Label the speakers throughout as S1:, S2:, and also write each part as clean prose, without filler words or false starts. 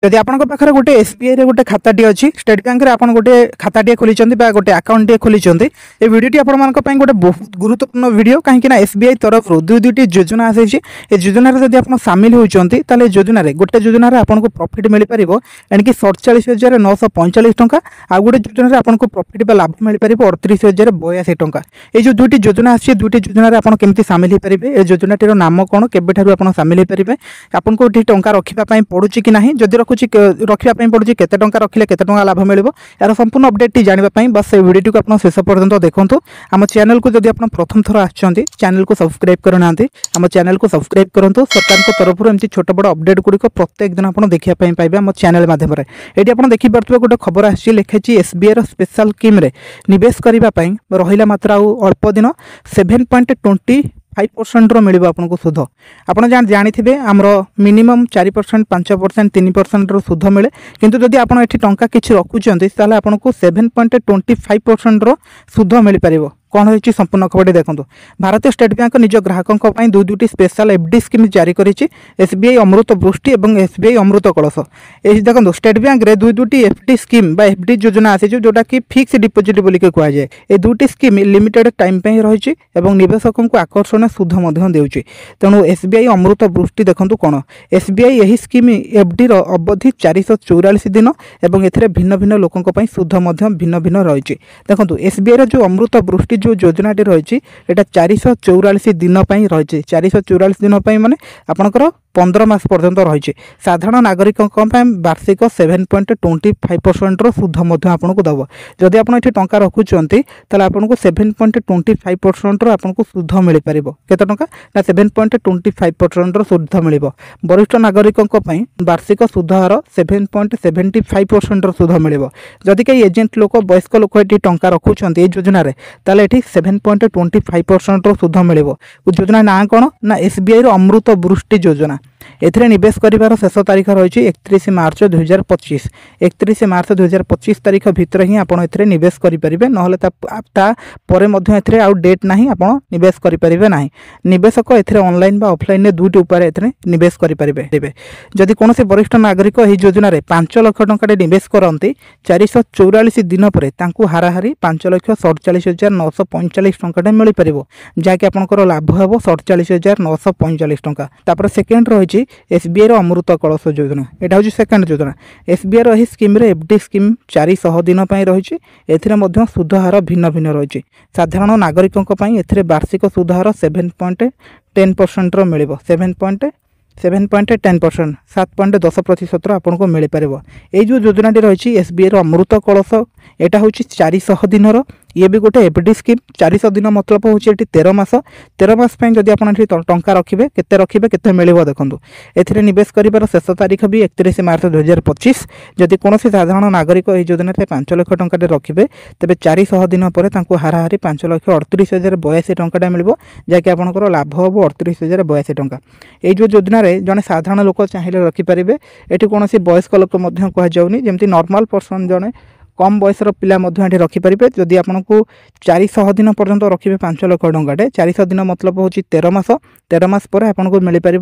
S1: जदि आपन पाखे गोटे एसबीआई रे गोटे खाताटी अच्छी स्टेट बैंक रे आपन गोटे खाताटी खोली गोटे आकाउंट खोली ये वीडियोटी आपन गोटे बहुत गुरुत्वपूर्ण वीडियो कहीं एसबीआई तरफ दुई दुईटी योजना आसी योजन जब आप सामिल होती योजन गोटे योजन आपको प्रॉफिट मिल पार एणिक 47,945 टंका आ गोटे योजन आपको प्रॉफिट लाभ मिल पार 38,082 टंका। ये जो दुईटी योजना आसी दुईटी योजन आपमि सामिल हो पारे ए योजनाटीर नाम कौन केबेठारु आप सामिल हो पारे आपको टंका रखापी पड़ुची कि ना जदि रखापी पड़ुची केते टंका रखिले केते टंका लाभ मिल यार संपूर्ण अपडेट जानापी बस ये वीडियो को आप शेष पर्यंत देखूँ। आम चैनल को जब आप प्रथम थर आछंती चैनल को सब्सक्राइब करना आम चैनल को सब्सक्राइब करूँ। सरकार तरफ एमती छोट बड़ अपडेट गुड़िक प्रत्येक दिन आप देखापी पाइबे आम चैनल माध्यम ये आप देखिपे गोटे खबर आसी लिखाई एसबीआई स्पेशल स्कीम रे निवेश करने रहा मात्र अल्प दिन 7.25% मिल आपको सुध आपड़ जानी आमर मिनिमम 4% 5% 3% सुध मिले किंतु जदि आप टंका किसी रखुच्च आपको 7.25% सुध मिल पार कौन हो संपूर्ण खबर देखो। भारतीय स्टेट बैंक निज ग्राहकों दुई दुईटी स्पेशल एफडी स्कीम जारी करिछि एसबीआई अमृत वृष्टि और एसबीआई अमृत कलश। ये देखो स्टेट बैंक रे दुई दुईटी एफडी स्कीम एफडी योजना आसी जोटा कि फिक्स डिपोजिट बोल के कहुए ये दुईटी स्कीम लिमिटेड टाइम पे रही निवेशकों को आकर्षण सुध देउछि तेणु एसबीआई अमृत वृष्टि देखो कौन एसबीआई यही स्कीम एफडी अवधि 444 दिन और ए भिन्न भिन्न लोकों सुध भिन्न भिन्न रही। देखो एसबीआई जो अमृत वृष्टि जो योजनाटी रही 444 दिन रही 444 दिन माने आपनकर 15 मास पर्यंत रही साधारण नागरिकों वार्षिक 7.25% सुध आपको दब जदि आप टंका रखुंट आपको 7.25% आपको सुध मिल पार केते टंका ना 7.25% सुध मिल वरिष्ठ नागरिकों वार्षिक सुध हार 7.75% सुध मिल जदि कई एजेंट लोक वयस्क लोक ये टंका रखुंट योजन 7.25% सुध मिल योजना ना कौन ना एसबीआई अमृत वृष्टि योजना एथिरे निवेश करिवार शेष तारीख रही 31 मार्च 2025 31 मार्च 2025 तारीख भितर ही आप निवेश करेंगे ना पर आउ डेट ना आप निवेश करेंगे ना निवेशक ए ऑनलाइन बा ऑफलाइन दुईटी उपाय निवेश करेंगे जदि कौन से वरिष्ठ नागरिक यह योजन 5 लाख टंका निवेश करते 444 दिन पर हाराहारी 5,47,945 टंका मिल पार जहाँकि आपंकर लाभ हे 47,945 टंका। तापर सेकेंड रही एसबीआई अमृत कलश योजना यहाँ हूँ सेकेंड योजना एसबीआई यही स्कीम रे एफडी स्कीम 400 दिन रही सुध हार भिन्न भिन्न रही साधारण नागरिकों वार्षिक सुध हार 7.10% मिल 7.10% 7.10% आपको मिल पार ये जो योजनाटी रही एसबीआई अमृत कलश यहाँ हूँ 400 दिन ये भी गोटे एफडी स्कीम 400 दिन मतलब हूँ 13 मास जब आप टंका रखिए केते मिल देखो ए निवेश कर शेष तारीख भी 31 मार्च 2025 जदि कौन साधारण नागरिक यह योजना 5 लाख टंका रखिए तेज 400 दिन पर हाराहारी 5,38,082 टंका मिल जहाँकि आपंकर लाभ हम 38,082 टंका। ये जो योजना जड़े साधारण लोक चाहिए रखिपारे ये कौन वयस्क लोक कहुनि जमी नॉर्मल पर्सन जड़े कम बयसर पिला रखिपारे जदि आपको 400 दिन पर्यंत रखिए 5 लाख टंकाटे 400 दिन मतलब हूँ 13 मास पर आपको मिल पार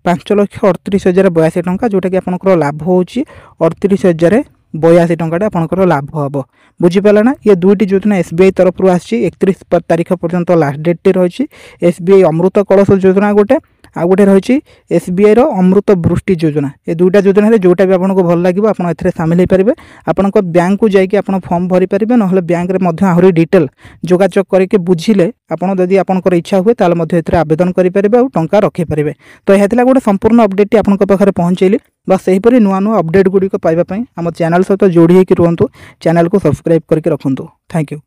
S1: 5,38,082 टंका जोटा कि आपंकर लाभ हो 38,082 टंका आपंकर लाभ हम बुझीपारे ना। ये दुईटी योजना एसबीआई तरफ आसी 31 तारीख पर्यंत लास्ट डेट रही एसबीआई अमृत कलश योजना गोटे आ गोटे रही एसबीआई अमृत वृष्टि योजना ये दुईटा योजना जोटा भी आपको भल लगे आप सामिल हो पारे आपण बैंक को जाकि फॉर्म भरी पारे ना बैंक में आहरी डिटेल जोगाजोग करके बुझिले आपड़ जदि आपंकर इच्छा हुए ताल आवेदन करेंगे और टंका रखिपारे। तो यह गोटे संपूर्ण अपडेट आपंक पाखे पहुँचेली बस यहीपरि नुआ नुआ अपडेट गुड़िक पाइबापी आम चैनल सहित जोड़ी होकर रुहतु चैनल को सब्सक्राइब करके रखुँ। Thank you.